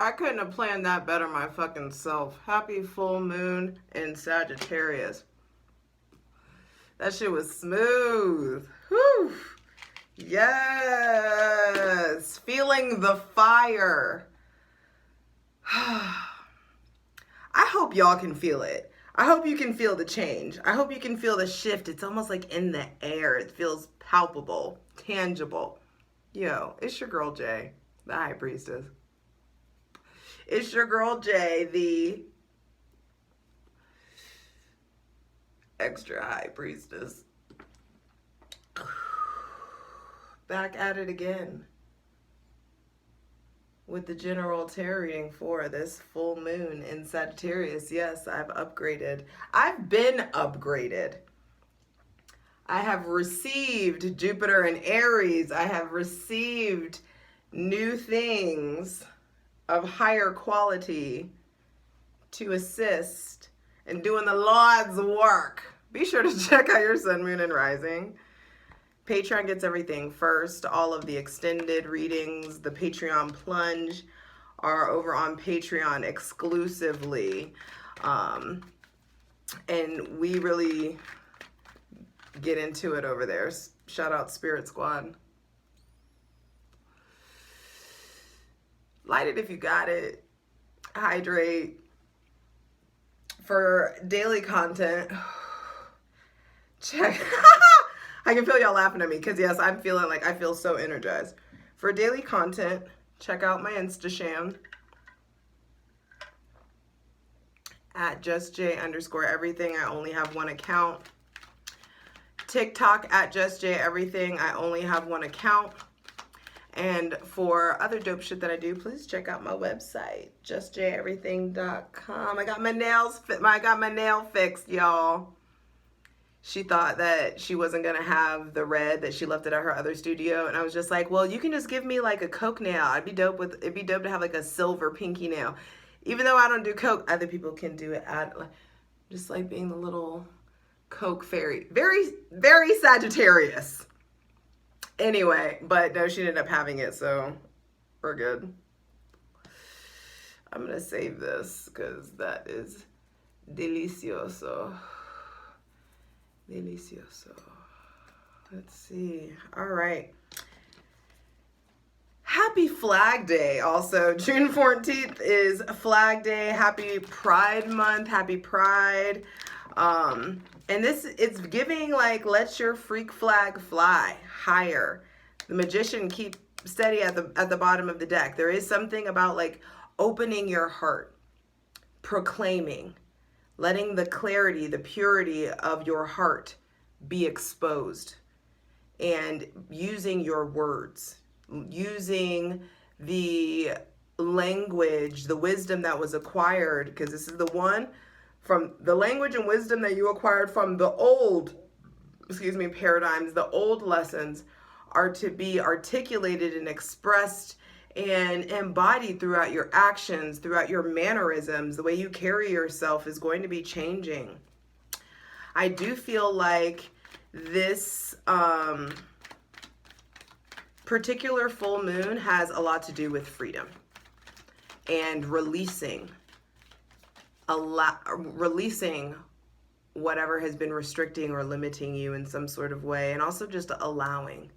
I couldn't have planned that better my fucking self. Happy full moon in Sagittarius. That shit was smooth. Whew. Yes. Feeling the fire. I hope y'all can feel it. I hope you can feel the change. I hope you can feel the shift. It's almost like in the air. It feels palpable, tangible. Yo, it's your girl Jay, the High Priestess. It's your girl Jay, the extra High Priestess. Back at it again with the general tarot reading for this full moon in Sagittarius. Yes, I've upgraded. I've been upgraded. I have received Jupiter and Aries. I have received new things of higher quality to assist in doing the Lord's work. Be sure to check out your sun, moon, and rising. Patreon gets everything first. All of the extended readings, the Patreon plunge are over on Patreon exclusively. And we really get into it over there. Shout out Spirit Squad. Light it if you got it. Hydrate. For daily content, check. I can feel y'all laughing at me because yes, I'm feeling like I feel so energized. For daily content, check out my Instasham at justj_everything. I only have one account. TikTok at justjeverything. I only have one account. And for other dope shit that I do, please check out my website, justjeverything.com. I got my nails I got my nail fixed, y'all. She thought that she wasn't gonna have the red, that she left it at her other studio, and I was just like, well, you can just give me like a coke nail. It'd be dope to have like a silver pinky nail. Even though I don't do coke, other people can do it. Just like being the little coke fairy. Very, very Sagittarius. Anyway, but no, she ended up having it, so we're good. I'm gonna save this because that is delicioso. Delicioso. Let's see. All right. Happy Flag Day. Also, June 14th is Flag Day. Happy Pride Month. Happy Pride. And it's giving like, let your freak flag fly higher. The Magician, keep steady at the bottom of the deck. There is something about like opening your heart, proclaiming, letting the clarity, the purity of your heart be exposed, and using your words, using the language, the wisdom that was acquired, because this is the one from the language and wisdom that you acquired from the old, paradigms. The old lessons are to be articulated and expressed and embodied throughout your actions, throughout your mannerisms. The way you carry yourself is going to be changing. I do feel like this particular full moon has a lot to do with freedom and releasing whatever has been restricting or limiting you in some sort of way, and also just allowing.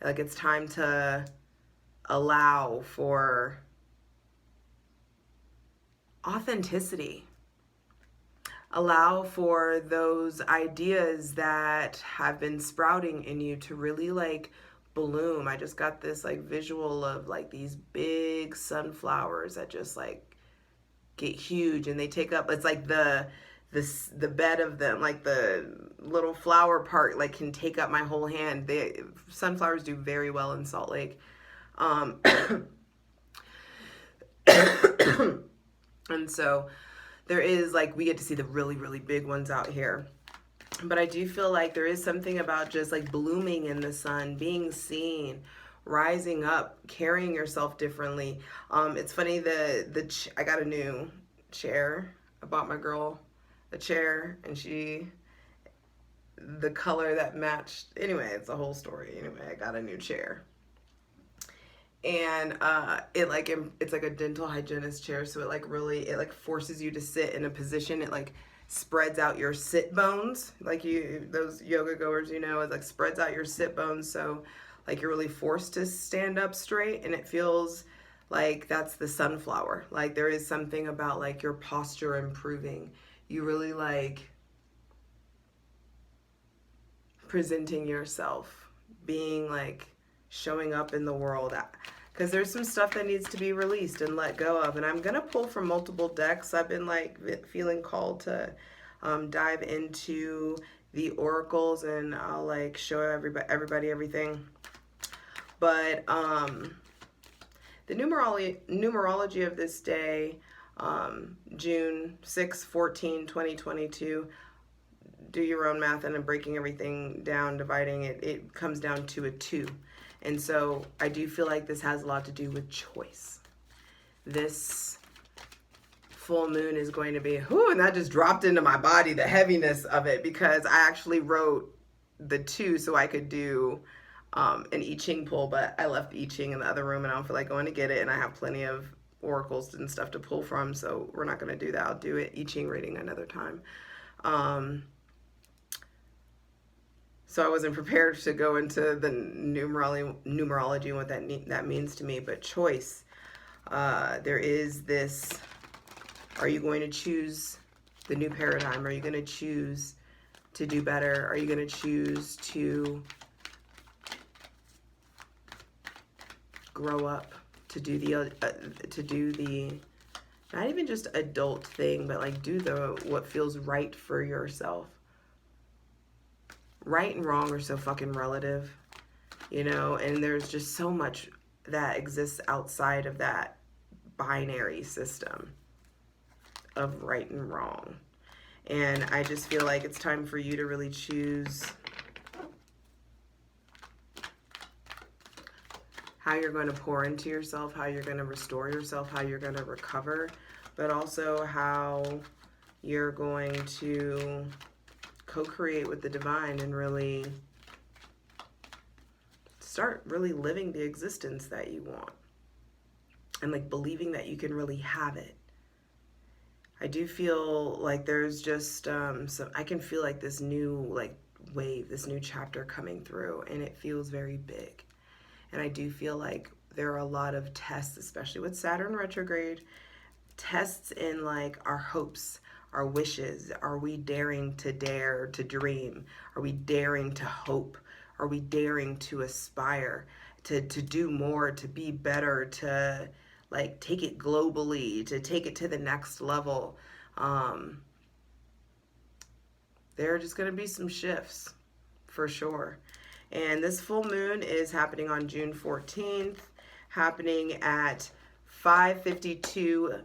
Like, it's time to allow for authenticity. Allow for those ideas that have been sprouting in you to really like bloom. I just got this like visual of like these big sunflowers that just like get huge, and they take up, it's like the bed of them, like the little flower part, like can take up my whole hand. Sunflowers do very well in Salt Lake. And so there is like, we get to see the really, really big ones out here. But I do feel like there is something about just like blooming in the sun, being seen, rising up, carrying yourself differently. It's funny, I got a new chair. I bought my girl a chair, and the color that matched, anyway, it's a whole story. Anyway, I got a new chair. and it's like a dental hygienist chair, so it like really, it like forces you to sit in a position. It like spreads out your sit bones, like you, those yoga goers, you know, it like spreads out your sit bones, so like you're really forced to stand up straight, and it feels like that's the sunflower. Like there is something about like your posture improving. You really like presenting yourself, being like showing up in the world, because there's some stuff that needs to be released and let go of. And I'm gonna pull from multiple decks. I've been like feeling called to dive into the oracles, and I'll like show everybody everything. But the numerology of this day, June 6, 14, 2022. Do your own math, and I'm breaking everything down, dividing it. It comes down to a 2. And so I do feel like this has a lot to do with choice. This full moon is going to be, whoo, and that just dropped into my body, the heaviness of it, because I actually wrote the 2 so I could do an I Ching pull, but I left I Ching in the other room and I don't feel like going to get it, and I have plenty of oracles and stuff to pull from, so we're not going to do that. I'll do it I Ching reading another time. So I wasn't prepared to go into the numerology and what that means to me. But choice, there is this, are you going to choose the new paradigm? Are you going to choose to do better? Are you going to choose to grow up, to do the not even just adult thing, but like do what feels right for yourself? Right and wrong are so fucking relative, you know, and there's just so much that exists outside of that binary system of right and wrong. And I just feel like it's time for you to really choose how you're going to pour into yourself, how you're going to restore yourself, how you're going to recover, but also how you're going to co-create with the divine and really start really living the existence that you want, and like believing that you can really have it. I do feel like there's just I can feel like this new like wave, this new chapter coming through, and it feels very big. And I do feel like there are a lot of tests, especially with Saturn retrograde, tests in like our hopes, our wishes. Are we daring to dare to dream? Are we daring to hope? Are we daring to aspire to do more, to be better, to like take it globally, to take it to the next level? There are just going to be some shifts for sure. And this full moon is happening on June 14th, happening at 5:52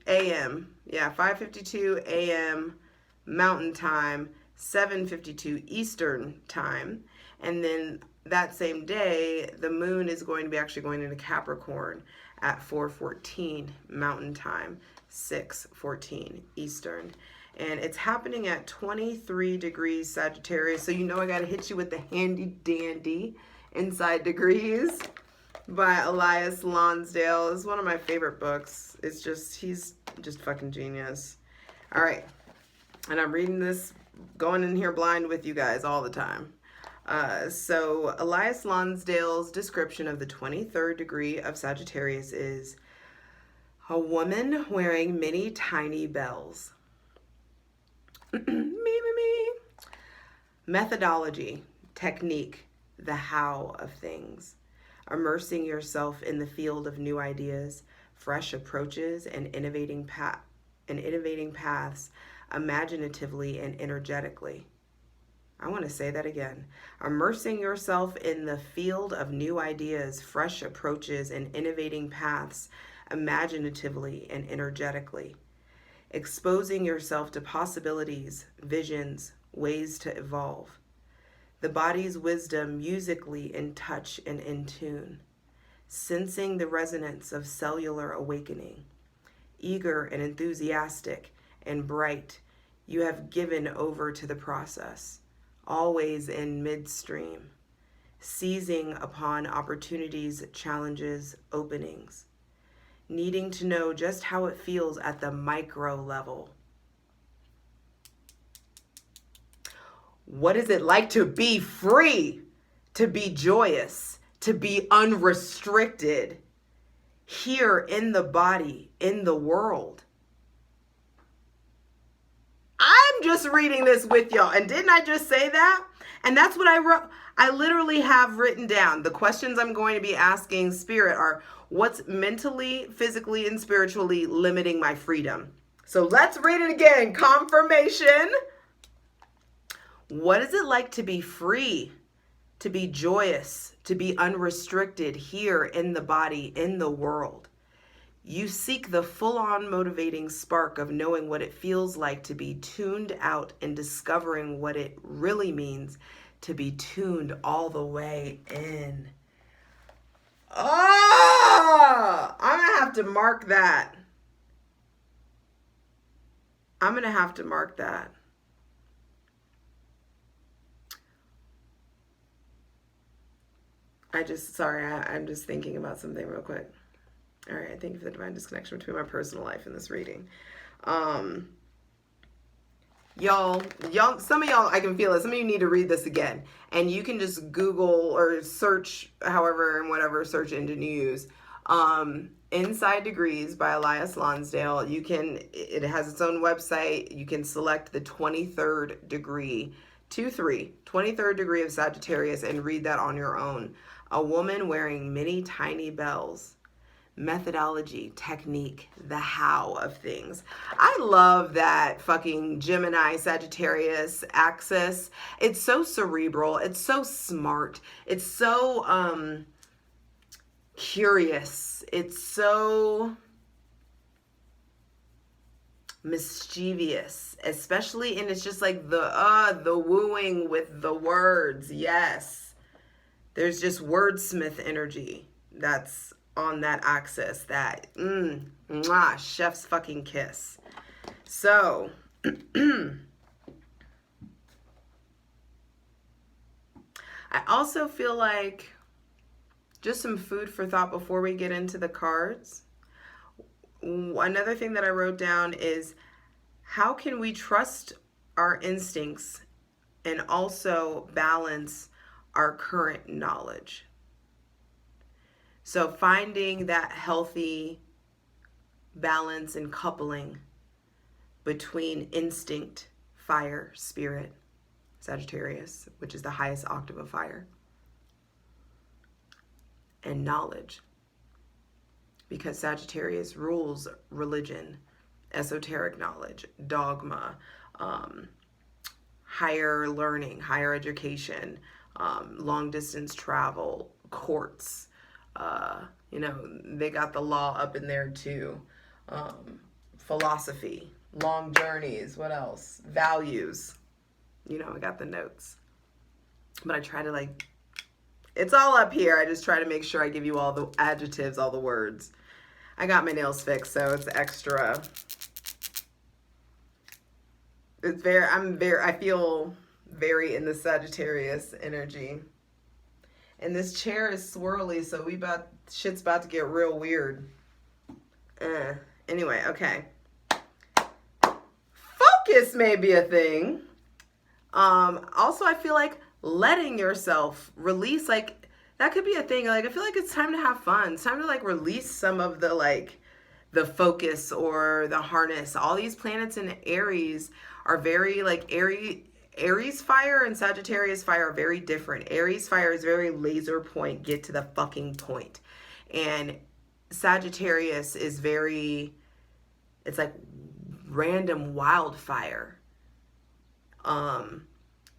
a.m. Yeah, 5:52 a.m. Mountain Time, 7:52 Eastern Time. And then that same day, the moon is going to be actually going into Capricorn at 4:14 Mountain Time, 6:14 Eastern. And it's happening at 23 degrees Sagittarius. So you know I got to hit you with the handy dandy Inside Degrees by Elias Lonsdale. It's one of my favorite books. It's just, he's just fucking genius. All right. And I'm reading this, going in here blind with you guys all the time. So Elias Lonsdale's description of the 23rd degree of Sagittarius is a woman wearing many tiny bells. me. Methodology, technique, the how of things. Immersing yourself in the field of new ideas, fresh approaches, and innovating paths, imaginatively and energetically. I want to say that again. Immersing yourself in the field of new ideas, fresh approaches, and innovating paths, imaginatively and energetically. Exposing yourself to possibilities, visions, ways to evolve. The body's wisdom musically in touch and in tune. Sensing the resonance of cellular awakening. Eager and enthusiastic and bright, you have given over to the process, always in midstream. seizing upon opportunities, challenges, openings, needing to know just how it feels at the micro level. What is it like to be free, to be joyous, to be unrestricted here in the body, in the world? I'm just reading this with y'all. And didn't I just say that? And that's what I wrote. I literally have written down. The questions I'm going to be asking Spirit are, what's mentally, physically, and spiritually limiting my freedom? So let's read it again. Confirmation. What is it like to be free, to be joyous, to be unrestricted here in the body, in the world? You seek the full-on motivating spark of knowing what it feels like to be tuned out and discovering what it really means to be tuned all the way in. Oh, I'm going to have to mark that. I'm going to have to mark that. I'm just thinking about something real quick. All right, thank you for the divine disconnection between my personal life and this reading. Y'all, some of y'all, I can feel it. Some of you need to read this again. And you can just Google or search, however and whatever search engine you use. Inside Degrees by Elias Lonsdale. It has its own website. You can select the 23rd degree, 23rd degree of Sagittarius, and read that on your own. A woman wearing many tiny bells. Methodology, technique, the how of things. I love that fucking Gemini Sagittarius axis. It's so cerebral. It's so smart. It's so curious. It's so mischievous, especially, and it's just like the wooing with the words. Yes. There's just wordsmith energy that's on that axis, that chef's fucking kiss. So I also feel like just some food for thought before we get into the cards. Another thing that I wrote down is, how can we trust our instincts and also balance our current knowledge? So finding that healthy balance and coupling between instinct, fire, spirit, Sagittarius, which is the highest octave of fire, and knowledge. Because Sagittarius rules religion, esoteric knowledge, dogma, higher learning, higher education, long distance travel, courts. They got the law up in there too. Philosophy, long journeys, what else? Values. I got the notes. But I try to it's all up here. I just try to make sure I give you all the adjectives, all the words. I got my nails fixed, so it's extra. I feel very in the Sagittarius energy. And this chair is swirly, so shit's about to get real weird. Anyway, okay. Focus may be a thing. Also, I feel like letting yourself release, that could be a thing. I feel like it's time to have fun. It's time to release some of the focus or the harness. All these planets in Aries are very Aries fire and Sagittarius fire are very different. Aries fire is very laser point, get to the fucking point. And Sagittarius is it's like random wildfire. And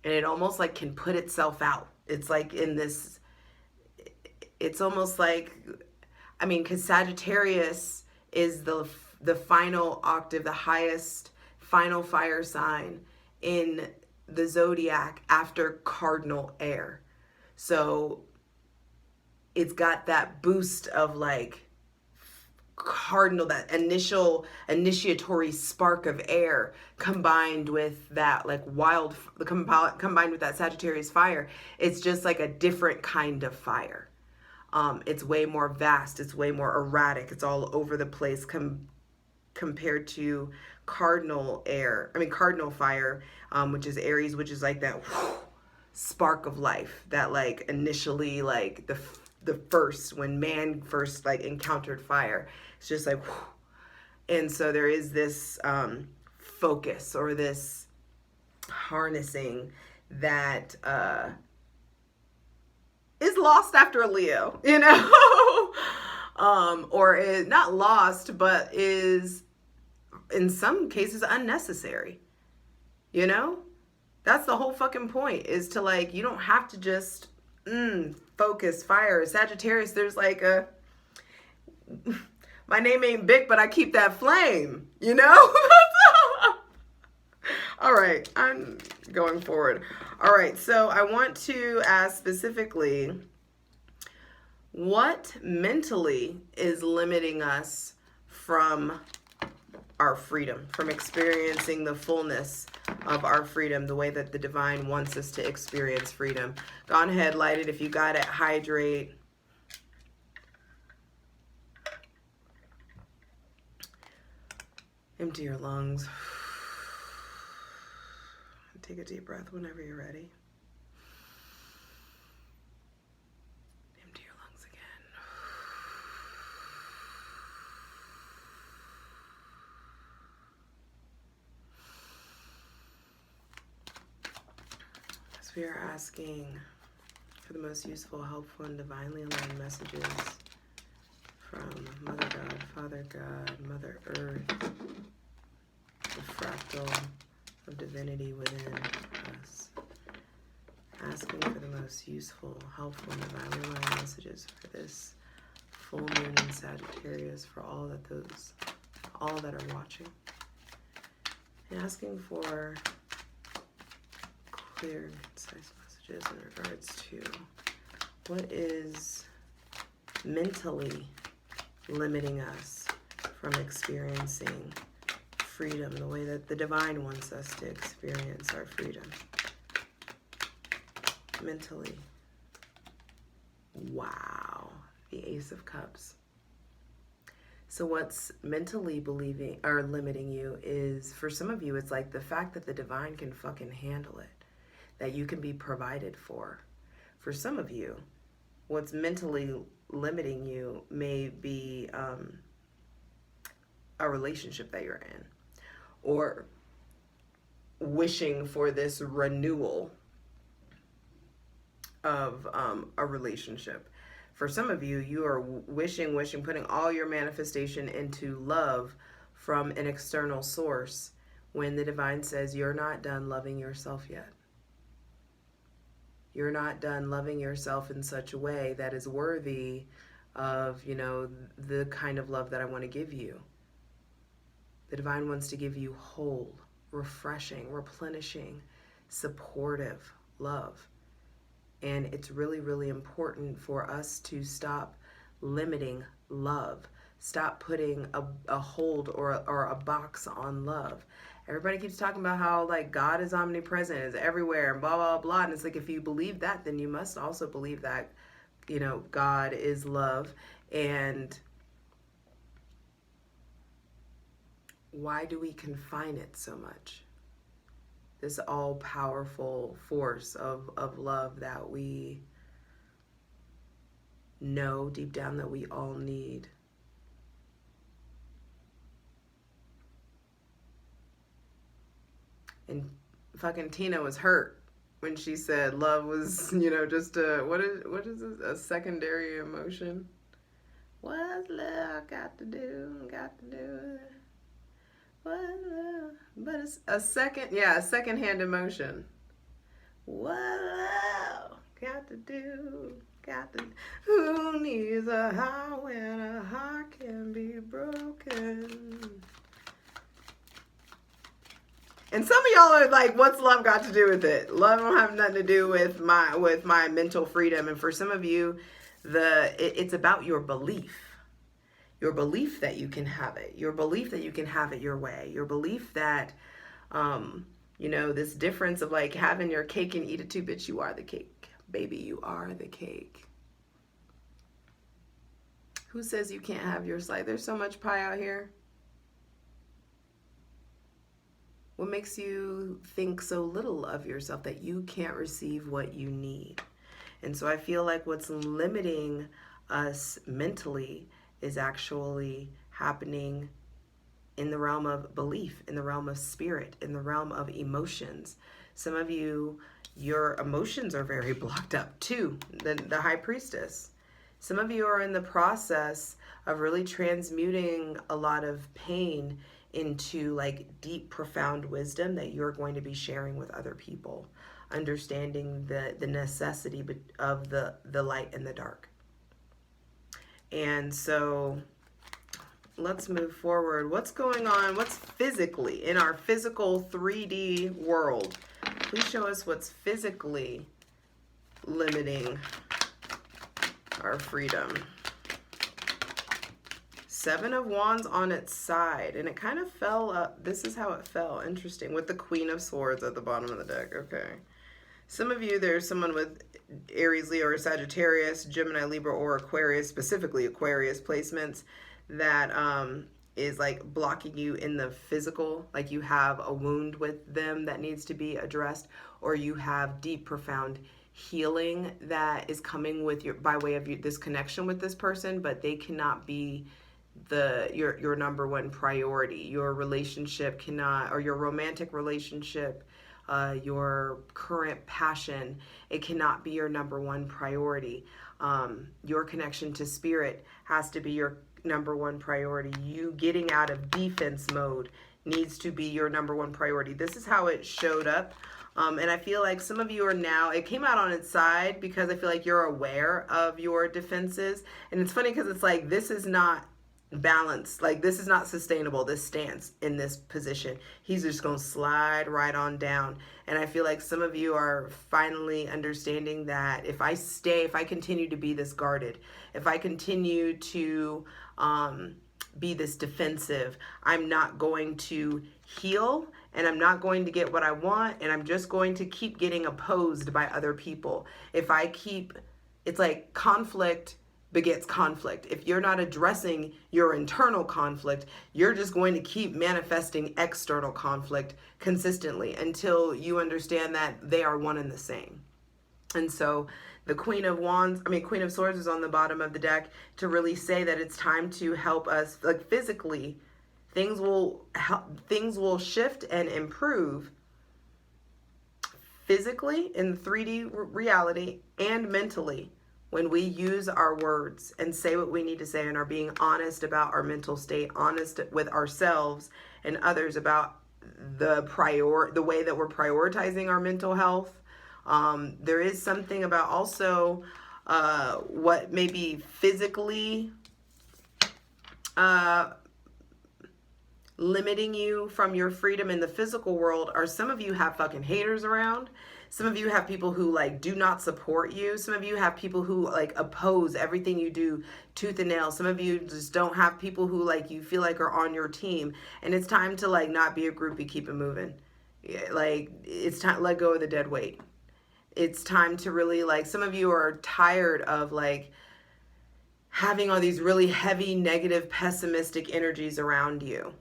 it almost can put itself out. It's it's almost because Sagittarius is the final octave, the highest final fire sign in the zodiac after cardinal air. So it's got that boost of cardinal, that initial initiatory spark of air, combined with that like wild, combined with that Sagittarius fire, it's just like a different kind of fire. It's way more vast, it's way more erratic, it's all over the place compared to cardinal fire, which is Aries, which is like that spark of life, that like initially like the first, when man first like encountered fire, it's just like and so there is this focus, or this harnessing that is lost after a Leo, you know. Or is not lost, but is in some cases unnecessary, you know. That's the whole fucking point, is to like, you don't have to just focus fire. Sagittarius, there's like a, my name ain't big, but I keep that flame, you know. All right, I'm going forward. All right, so I want to ask specifically, what mentally is limiting us from our freedom, from experiencing the fullness of our freedom, the way that the divine wants us to experience freedom? Go on ahead, light it if you got it, hydrate. Empty your lungs. Take a deep breath whenever you're ready. Empty your lungs again. As we are asking for the most useful, helpful, and divinely aligned messages from Mother God, Father God, Mother Earth, the fractal of divinity within us, asking for the most useful, helpful, and divinely aligned messages for this full moon in Sagittarius, for all that are watching, and asking for clear and concise messages in regards to what is mentally limiting us from experiencing freedom the way that the divine wants us to experience our freedom. Mentally. Wow. The Ace of Cups. So what's mentally believing or limiting you is, for some of you, it's like the fact that the divine can fucking handle it, that you can be provided for. For some of you, what's mentally limiting you may be a relationship that you're in, or wishing for this renewal of a relationship. For some of you, you are wishing, putting all your manifestation into love from an external source, when the divine says you're not done loving yourself yet. You're not done loving yourself in such a way that is worthy of, you know, the kind of love that I want to give you. The divine wants to give you whole, refreshing, replenishing, supportive love. And it's really, really important for us to stop limiting love. Stop putting a hold or a box on love. Everybody keeps talking about how like God is omnipresent, is everywhere, and blah, blah, blah. And it's like, if you believe that, then you must also believe that, you know, God is love. And why do we confine it so much? This all-powerful force of love that we know deep down that we all need. And fucking Tina was hurt when she said love was, you know, just what is this? A secondary emotion? What's love got to do with it? What love? But it's a second-hand emotion. What love got to do? Who needs a heart when a heart can be broken? And some of y'all are like, what's love got to do with it? Love don't have nothing to do with my mental freedom. And for some of you, it's about your belief. your belief that you can have it, your belief that you can have it your way, your belief that, this difference of like having your cake and eat it too, bitch, you are the cake. Baby, you are the cake. Who says you can't have your slice? There's so much pie out here. What makes you think so little of yourself that you can't receive what you need? And so I feel like what's limiting us mentally is actually happening in the realm of belief, in the realm of spirit, in the realm of emotions. Some of you, your emotions are very blocked up too, the high priestess. Some of you are in the process of really transmuting a lot of pain into like deep, profound wisdom that you're going to be sharing with other people, understanding the necessity of the light and the dark. And so let's move forward. What's going on? What's physically in our physical 3D world? Please show us what's physically limiting our freedom. Seven of Wands on its side, and it kind of fell up. This is how it fell. Interesting. With the Queen of Swords at the bottom of the deck. Okay. Some of you, there's someone with Aries, Leo, or Sagittarius, Gemini, Libra, or Aquarius, specifically Aquarius placements, that is like blocking you in the physical, like you have a wound with them that needs to be addressed, or you have deep, profound healing that is coming with by way of this connection with this person, but they cannot be your number one priority. Your relationship cannot, or your romantic relationship, your current passion, it cannot be your number one priority. Your connection to spirit has to be your number one priority. You getting out of defense mode needs to be your number one priority. This is how it showed up. And I feel like some of you are now, it came out on its side because I feel like you're aware of your defenses. And it's funny because it's like, this is not balanced. Like, this is not sustainable, this stance in this position. He's just going to slide right on down. And I feel like some of you are finally understanding that if I continue to be this guarded, if I continue to be this defensive, I'm not going to heal, and I'm not going to get what I want, and I'm just going to keep getting opposed by other people. It's like conflict begets conflict. If you're not addressing your internal conflict, you're just going to keep manifesting external conflict consistently until you understand that they are one and the same. And so the Queen of Swords is on the bottom of the deck to really say that it's time to help us, like physically, things will shift and improve physically in 3D reality and mentally when we use our words and say what we need to say and are being honest about our mental state, honest with ourselves and others about the way that we're prioritizing our mental health. There is something about also what may be physically limiting you from your freedom in the physical world. Are some of you have fucking haters around. Some of you have people who like do not support you. Some of you have people who like oppose everything you do tooth and nail. Some of you just don't have people who like you feel like are on your team. And it's time to like not be a groupie, keep it moving. Yeah, like it's time to let go of the dead weight. It's time to really like, some of you are tired of like having all these really heavy, negative, pessimistic energies around you.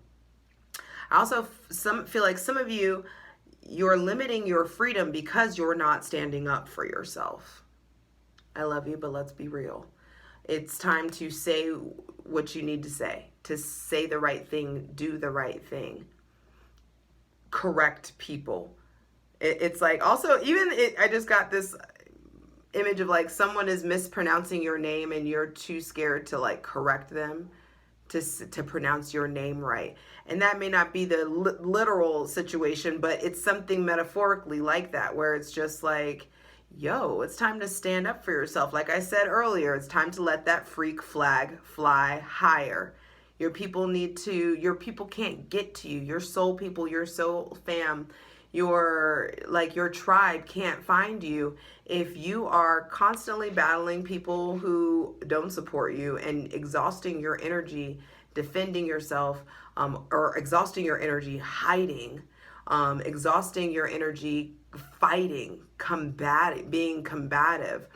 I also feel like some of you, you're limiting your freedom because you're not standing up for yourself. I love you, but let's be real. It's time to say what you need to say the right thing, do the right thing, correct people. It's like also I just got this image of like someone is mispronouncing your name and you're too scared to like correct them to pronounce your name right. And that may not be the literal situation, but it's something metaphorically like that, where it's just like, yo, it's time to stand up for yourself. Like I said earlier, it's time to let that freak flag fly higher. Your people can't get to you. Your soul people, your soul fam, your tribe can't find you if you are constantly battling people who don't support you and exhausting your energy defending yourself, or exhausting your energy hiding, exhausting your energy fighting, being combative.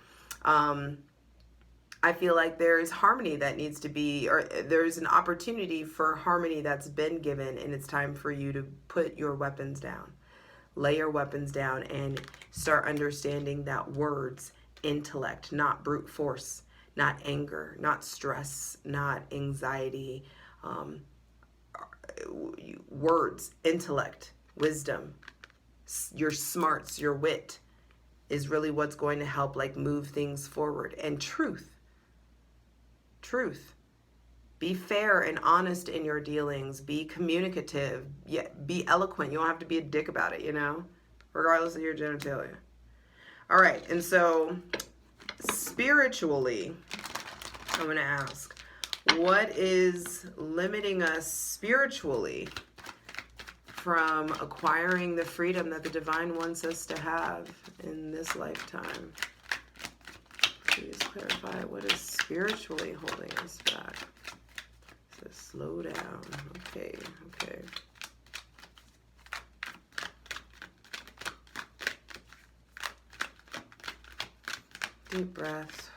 I feel like there is harmony that needs to be, or there's an opportunity for harmony that's been given, and it's time for you to put your weapons down. Lay your weapons down and start understanding that words, intellect, not brute force, not anger, not stress, not anxiety, words, intellect, wisdom, your smarts, your wit is really what's going to help like move things forward. And truth. Be fair and honest in your dealings. Be communicative. Be eloquent. You don't have to be a dick about it, regardless of your genitalia. All right, and so spiritually, I'm going to ask, what is limiting us spiritually from acquiring the freedom that the divine wants us to have in this lifetime? Please clarify what is spiritually holding us back. So slow down. Okay. Deep breaths.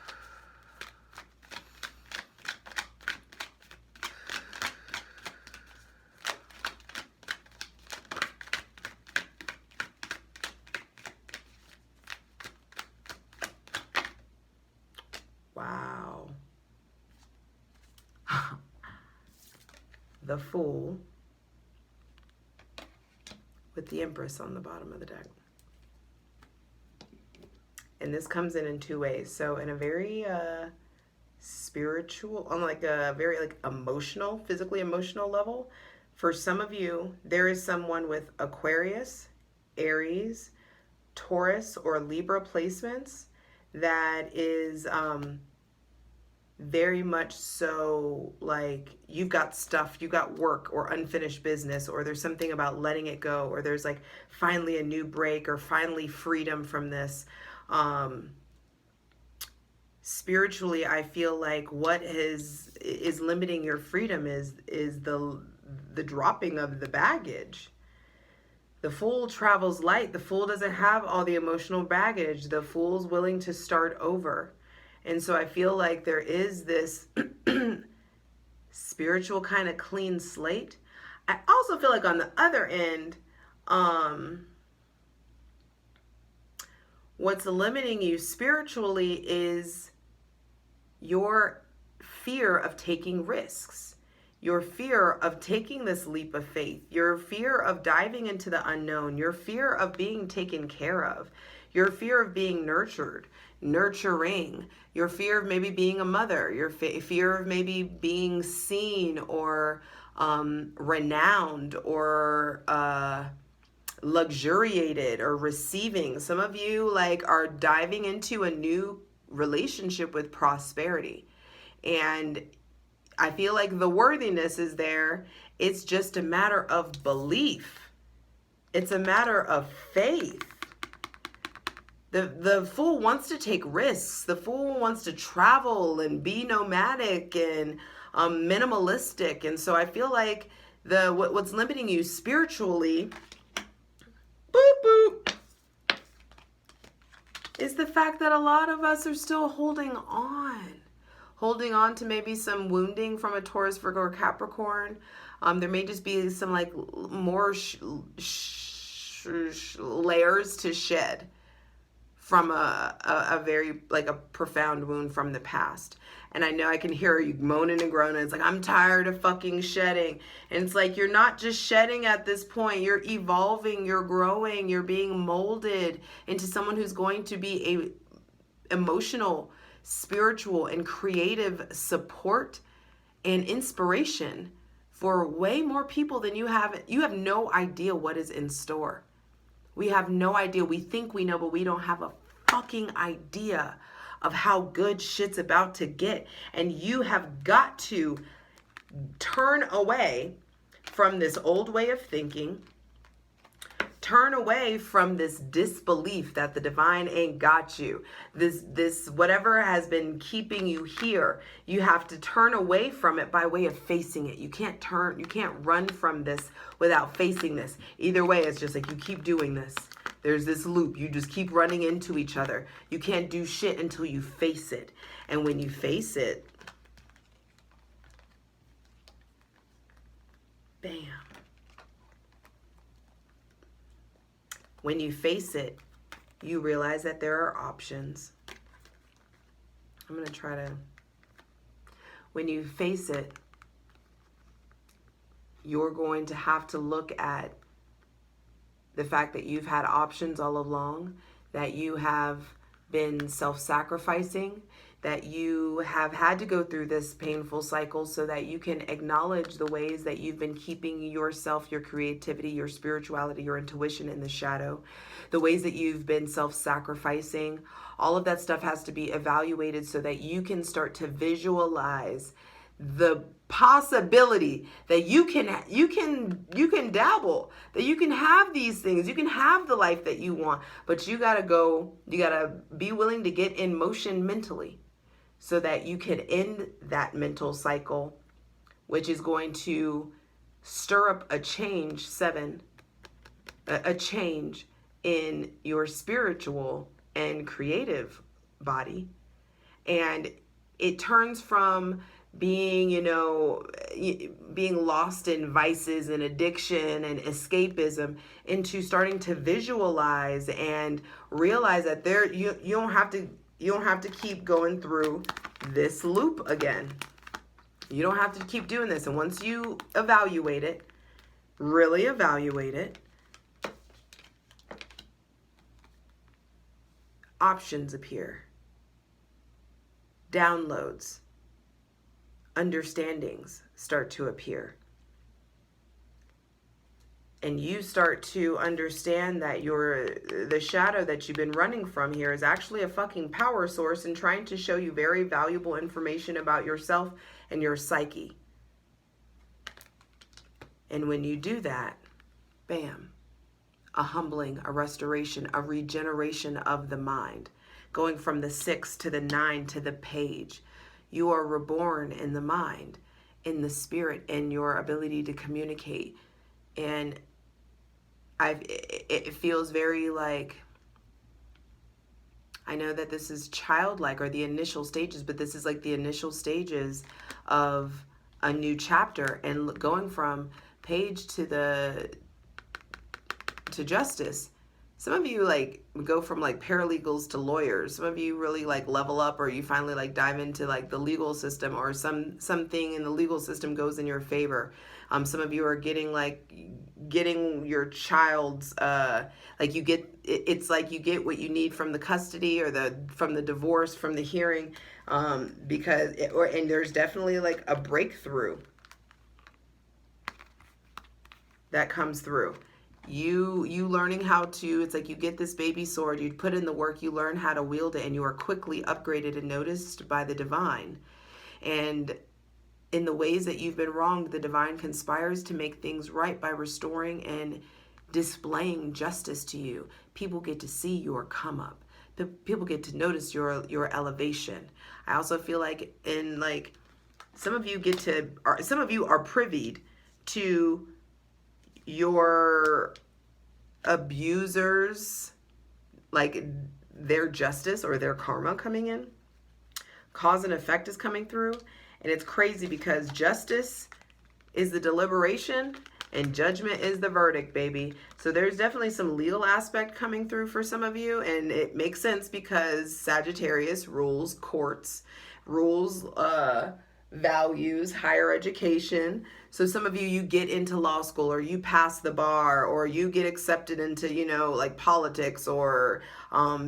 Wow. The Fool with the Empress on the bottom of the deck. And this comes in two ways. So in a very spiritual, on like a very like emotional, physically emotional level, for some of you, there is someone with Aquarius, Aries, Taurus, or Libra placements that is very much so like you've got stuff, you got work or unfinished business, or there's something about letting it go, or there's like finally a new break or finally freedom from this. Spiritually, I feel like what is limiting your freedom is the dropping of the baggage. The Fool travels light. The Fool doesn't have all the emotional baggage. The Fool's willing to start over. And so I feel like there is this spiritual kind of clean slate. I also feel like on the other end, what's limiting you spiritually is your fear of taking risks, your fear of taking this leap of faith, your fear of diving into the unknown, your fear of being taken care of, your fear of being nurturing, your fear of maybe being a mother, your fear of maybe being seen or renowned or luxuriated or receiving. Some of you like are diving into a new relationship with prosperity, and I feel like the worthiness is there. It's just a matter of belief. It's a matter of faith. The Fool wants to take risks. The Fool wants to travel and be nomadic and minimalistic. And so I feel like what's limiting you spiritually, is the fact that a lot of us are still holding on to maybe some wounding from a Taurus, Virgo, or Capricorn. There may just be some like more layers to shed from a very like a profound wound from the past. And I know I can hear you moaning and groaning. It's like, I'm tired of fucking shedding. And it's like, you're not just shedding at this point. You're evolving, you're growing, you're being molded into someone who's going to be a emotional, spiritual, and creative support and inspiration for way more people than you have. You have no idea what is in store. We have no idea. We think we know, but we don't have a fucking idea of how good shit's about to get. And you have got to turn away from this old way of thinking, turn away from this disbelief that the divine ain't got you. This whatever has been keeping you here, you have to turn away from it by way of facing it. You can't run from this without facing this. Either way, it's just like you keep doing this. There's this loop. You just keep running into each other. You can't do shit until you face it. And when you face it, bam. When you face it, you realize that there are options. I'm going to try to... When you face it, you're going to have to look at the fact that you've had options all along, that you have been self-sacrificing, that you have had to go through this painful cycle so that you can acknowledge the ways that you've been keeping yourself, your creativity, your spirituality, your intuition in the shadow, the ways that you've been self-sacrificing. All of that stuff has to be evaluated so that you can start to visualize the possibility that you can dabble, that you can have these things, you can have the life that you want, but you gotta be willing to get in motion mentally so that you can end that mental cycle, which is going to stir up a change, a change in your spiritual and creative body. And it turns from being, being lost in vices and addiction and escapism into starting to visualize and realize that you don't have to keep going through this loop again. You don't have to keep doing this. And once you evaluate it, really evaluate it, options appear, downloads, understandings start to appear. And you start to understand that the shadow that you've been running from here is actually a fucking power source and trying to show you very valuable information about yourself and your psyche. And when you do that, bam, a humbling, a restoration, a regeneration of the mind, going from the 6 to the 9 to the page. You are reborn in the mind, in the spirit, in your ability to communicate. And it feels very like, I know that this is childlike or the initial stages, but this is like the initial stages of a new chapter, and going from page to justice. Some of you like go from like paralegals to lawyers. Some of you really like level up, or you finally like dive into like the legal system, or something in the legal system goes in your favor. Some of you are getting your child's like you get, it's like you get what you need from the custody or from the divorce, from the hearing, and there's definitely like a breakthrough that comes through. You learning how to, it's like you get this baby sword, you put in the work, you learn how to wield it, and you are quickly upgraded and noticed by the divine. And in the ways that you've been wronged, the divine conspires to make things right by restoring and displaying justice to you. People get to see your come up. People get to notice your elevation. I also feel like some of you are privy to your abusers, like their justice or their karma coming in. Cause and effect is coming through. And it's crazy because justice is the deliberation and judgment is the verdict, baby. So there's definitely some legal aspect coming through for some of you. And it makes sense because Sagittarius rules courts, rules values, higher education. So some of you get into law school, or you pass the bar, or you get accepted into, like politics, or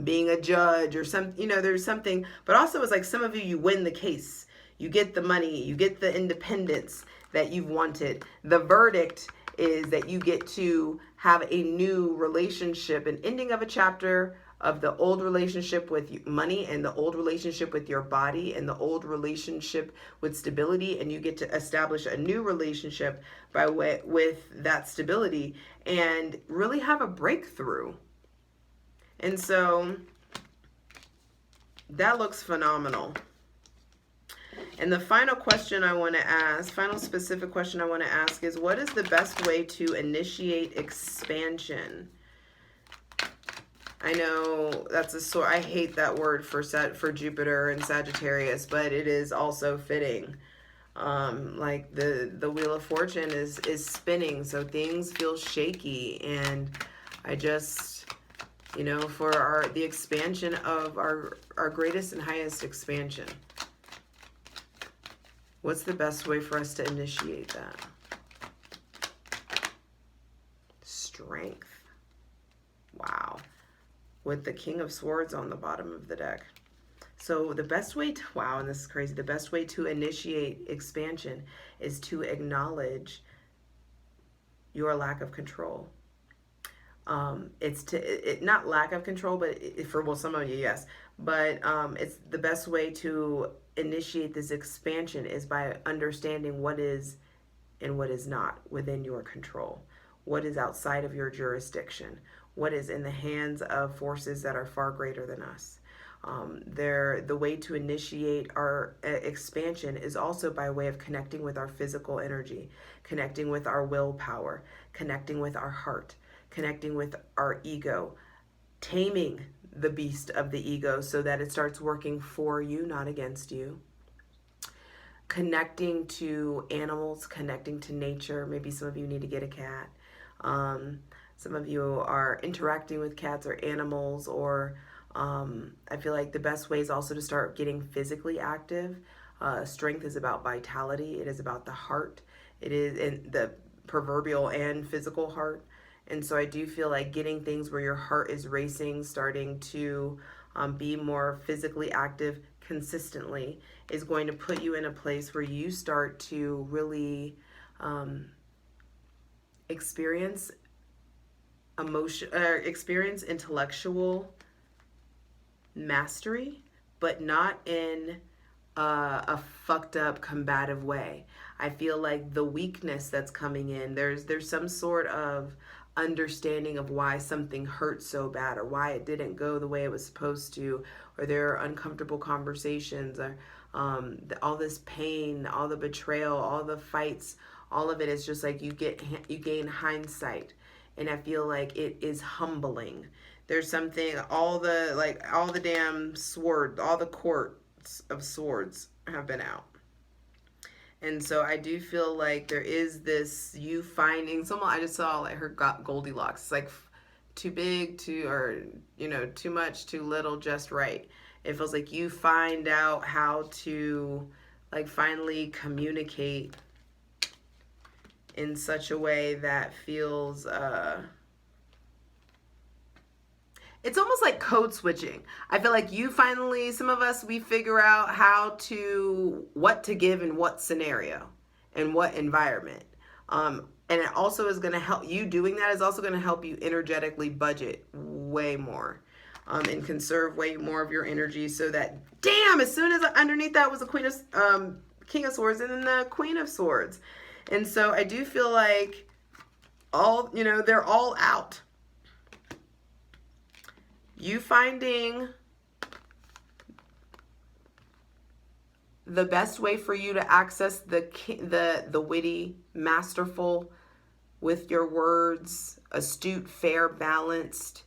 being a judge, or there's something. But also it's like some of you win the case. You get the money, you get the independence that you've wanted. The verdict is that you get to have a new relationship, an ending of a chapter, of the old relationship with money and the old relationship with your body and the old relationship with stability, and you get to establish a new relationship with that stability and really have a breakthrough. And so that looks phenomenal. And the final question I want to ask, final specific question I want to ask is, what is the best way to initiate expansion? I know that's a sort, I hate that word for Jupiter and Sagittarius, but it is also fitting. Like the Wheel of Fortune is spinning, so things feel shaky, and I just, you know, for the expansion of our greatest and highest expansion, what's the best way for us to initiate that? Strength. Wow. With the King of Swords on the bottom of the deck. So the best way to, wow, and this is crazy, the best way to initiate expansion is to acknowledge your lack of control. Not lack of control, but for some of you, yes. But it's the best way to initiate this expansion is by understanding what is and what is not within your control. What is outside of your jurisdiction? What is in the hands of forces that are far greater than us? The way to initiate our expansion is also by way of connecting with our physical energy, connecting with our willpower, connecting with our heart, connecting with our ego, taming the beast of the ego so that it starts working for you, not against you. Connecting to animals, connecting to nature. Maybe some of you need to get a cat. Some of you are interacting with cats or animals, or I feel like the best way is also to start getting physically active. Strength is about vitality. It is about the heart. It is in the proverbial and physical heart. And so I do feel like getting things where your heart is racing, starting to be more physically active consistently, is going to put you in a place where you start to really experience intellectual mastery, but not in a fucked up combative way. I feel like the weakness that's coming in, there's some sort of understanding of why something hurt so bad, or why it didn't go the way it was supposed to, or there are uncomfortable conversations, or all this pain, all the betrayal, all the fights, all of it is just like you gain hindsight. And I feel like it is humbling. There's something, all the damn sword, all the courts of swords have been out. And so I do feel like there is this, you finding someone, I just saw like her Goldilocks. It's like too big, too much, too little, just right. It feels like you find out how to like finally communicate in such a way that feels it's almost like code switching. I feel like you finally, some of us, we figure out what to give in what scenario and what environment. And it also is going to help you, doing that is also going to help you energetically budget way more and conserve way more of your energy, so that, damn, as soon as underneath that was the King of Swords and then the Queen of Swords. And so I do feel like they're all out. You finding the best way for you to access the witty, masterful, with your words, astute, fair, balanced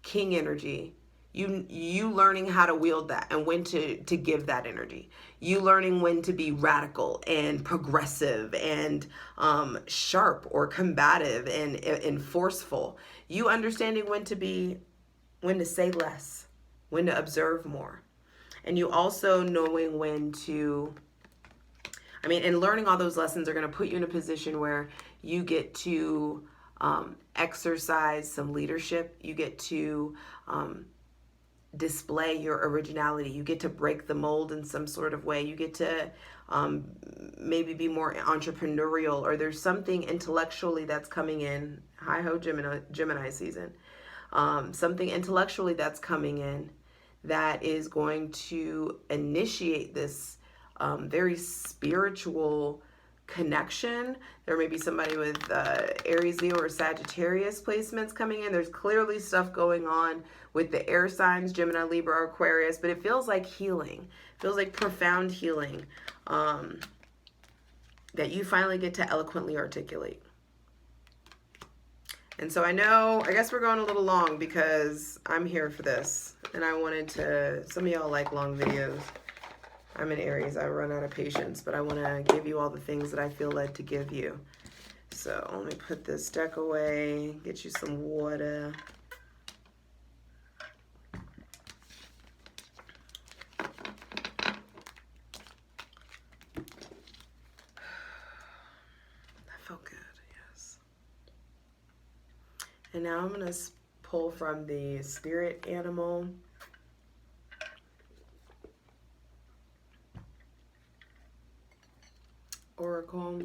king energy. You learning how to wield that and when to give that energy. You learning when to be radical and progressive and sharp or combative and forceful. You understanding when to say less, when to observe more. And you also knowing when to, and learning all those lessons are going to put you in a position where you get to exercise some leadership. You get to display your originality. You get to break the mold in some sort of way. You get to maybe be more entrepreneurial, or there's something intellectually that's coming in. Hi ho, Gemini season. something intellectually that's coming in that is going to initiate this very spiritual connection. There may be somebody with Aries, Leo, or Sagittarius placements coming in. There's clearly stuff going on with the air signs, Gemini, Libra, Aquarius, but it feels like healing. It feels like profound healing that you finally get to eloquently articulate. And so I guess we're going a little long because I'm here for this. And I wanted to, some of y'all like long videos. I'm in Aries, I run out of patience, but I want to give you all the things that I feel led to give you. So let me put this deck away, get you some water. That felt good, yes. And now I'm going to pull from the spirit animal. Oracle.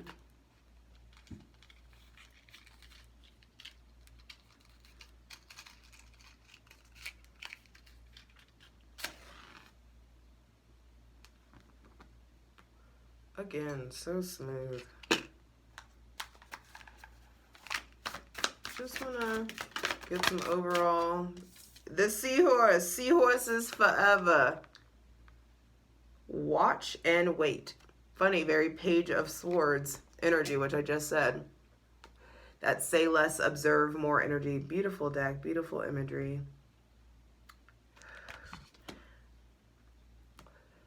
Again, so smooth. Just wanna get some overall. The seahorse. Seahorses forever. Watch and wait. Funny, very Page of Swords energy, which I just said. That say less, observe more energy. Beautiful deck, beautiful imagery.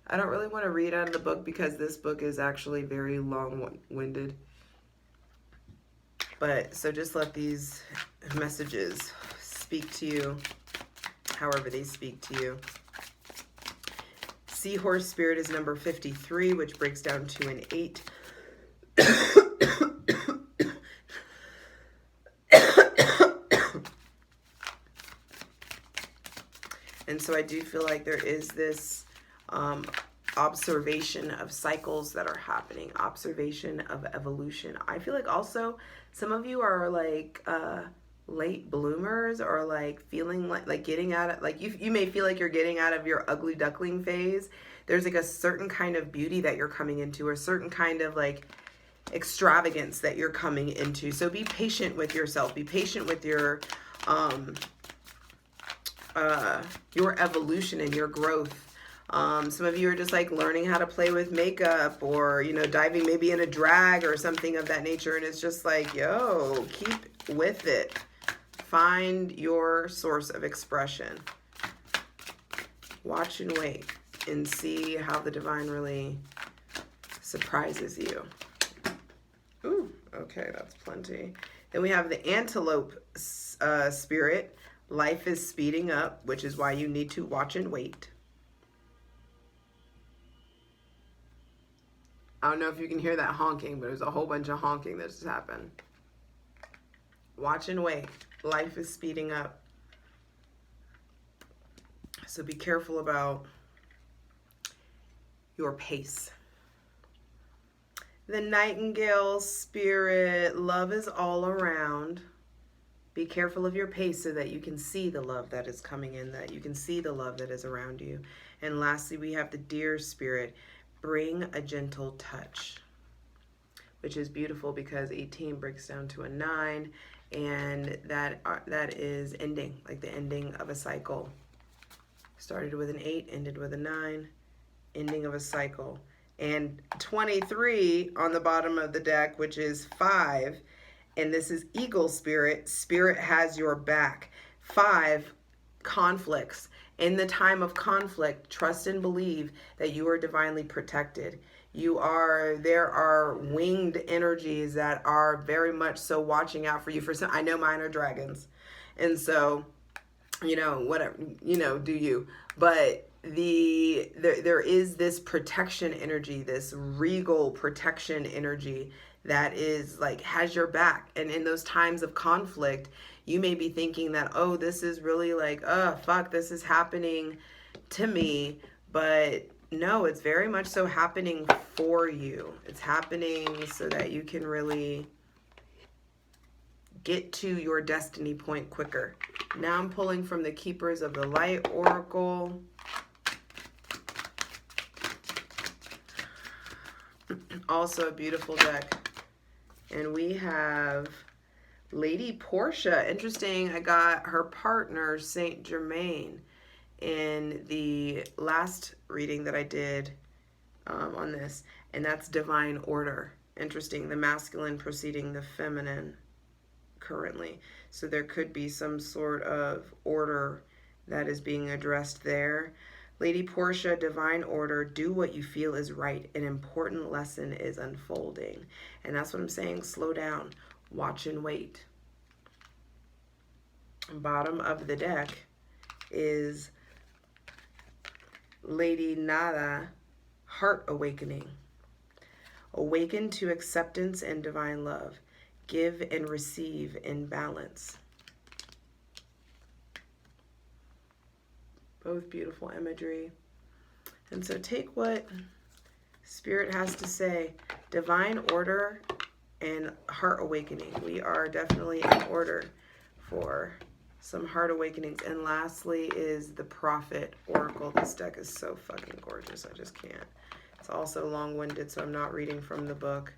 I don't really want to read out of the book because this book is actually very long-winded. But so just let these messages speak to you however they speak to you. Seahorse spirit is number 53, which breaks down to an 8. And so I do feel like there is this observation of cycles that are happening, observation of evolution. I feel like also some of you are like late bloomers, or like feeling like getting out of, like you may feel like you're getting out of your ugly duckling phase. There's like a certain kind of beauty that you're coming into, or a certain kind of like extravagance that you're coming into. So be patient with yourself, be patient with your evolution and your growth. Some of you are just like learning how to play with makeup, or, you know, diving maybe in a drag or something of that nature. And it's just like, yo, keep with it. Find your source of expression. Watch and wait and see how the divine really surprises you. Ooh, okay, that's plenty. Then we have the antelope spirit. Life is speeding up, which is why you need to watch and wait. I don't know if you can hear that honking, but there's a whole bunch of honking that just happened. Watch and wait. Life is speeding up. So be careful about your pace. The nightingale spirit. Love is all around. Be careful of your pace so that you can see the love that is coming in, that you can see the love that is around you. And lastly, we have the deer spirit. Bring a gentle touch, which is beautiful because 18 breaks down to a 9, and that is ending, like the ending of a cycle. Started with an 8, ended with a 9, ending of a cycle. And 23 on the bottom of the deck, which is 5, and this is eagle spirit. Spirit has your back. 5, conflicts. In the time of conflict, trust and believe that you are divinely protected. There are winged energies that are very much so watching out for you. For some, I know mine are dragons. And so, you know, whatever, you know, do you. But there is this protection energy, this regal protection energy that is like, has your back. And in those times of conflict, you may be thinking that, oh, this is really like, oh, fuck, this is happening to me. But no, it's very much so happening for you. It's happening so that you can really get to your destiny point quicker. Now I'm pulling from the Keepers of the Light Oracle. Also a beautiful deck. And we have Lady Portia. Interesting, I got her partner, Saint Germain, in the last reading that I did on this. And that's divine order. Interesting, the masculine preceding the feminine currently. So there could be some sort of order that is being addressed there. Lady Portia, divine order, do what you feel is right. An important lesson is unfolding. And that's what I'm saying. Slow down. Watch and wait. Bottom of the deck is Lady Nada, heart awakening. Awaken to acceptance and divine love. Give and receive in balance. Both beautiful imagery. And so take what Spirit has to say. Divine order and heart awakening. We are definitely in order for some heart awakenings. And lastly is the Prophet Oracle. This deck is so fucking gorgeous. I just can't. It's also long-winded, so I'm not reading from the book.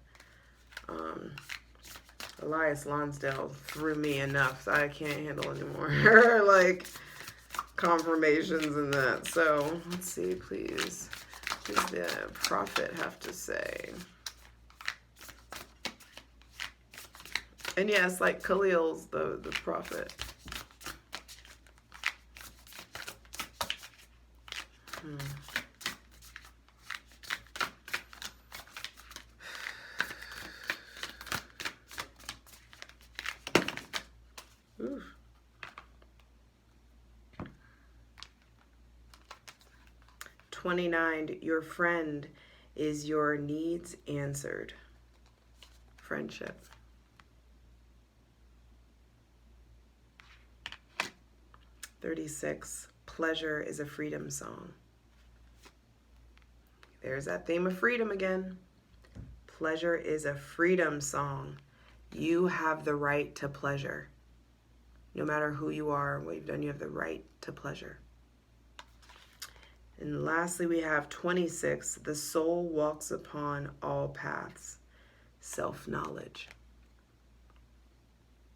Elias Lonsdale threw me enough, so I can't handle anymore. Like, confirmations and that. So let's see, please. What does the Prophet have to say? And yes, like Khalil's the Prophet. Oof. $29, your friend is your needs answered. Friendship. $36, pleasure is a freedom song. There's that theme of freedom again. Pleasure is a freedom song. You have the right to pleasure. No matter who you are, what you've done, you have the right to pleasure. And lastly, we have 26. The soul walks upon all paths. Self-knowledge.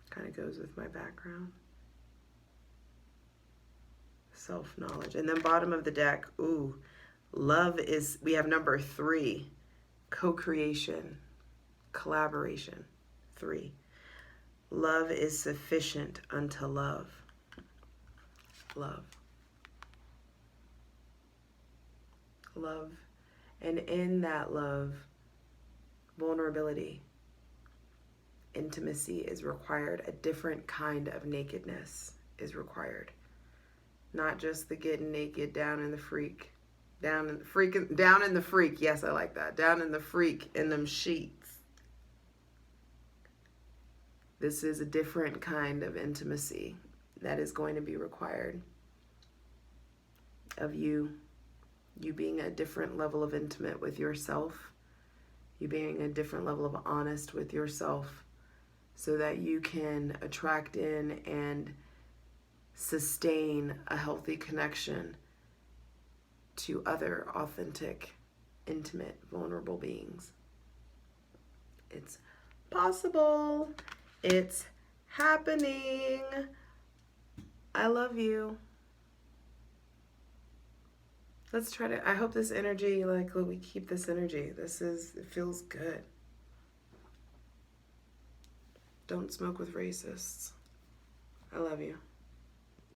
Kind of goes with my background. Self-knowledge. And then bottom of the deck, ooh, love is, we have number 3. Co-creation. Collaboration. 3. Love is sufficient unto love. Love. Love. And in that love, vulnerability, intimacy is required. A different kind of nakedness is required. Not just the getting naked down in the freak. Down in the freak. Yes, I like that. Down in the freak in them sheets. This is a different kind of intimacy that is going to be required of you. You being a different level of intimate with yourself. You being a different level of honest with yourself so that you can attract in and sustain a healthy connection to other authentic, intimate, vulnerable beings. It's possible. It's happening. I love you. Let's try to, I hope this energy, like, we keep this energy. It feels good. Don't smoke with racists. I love you.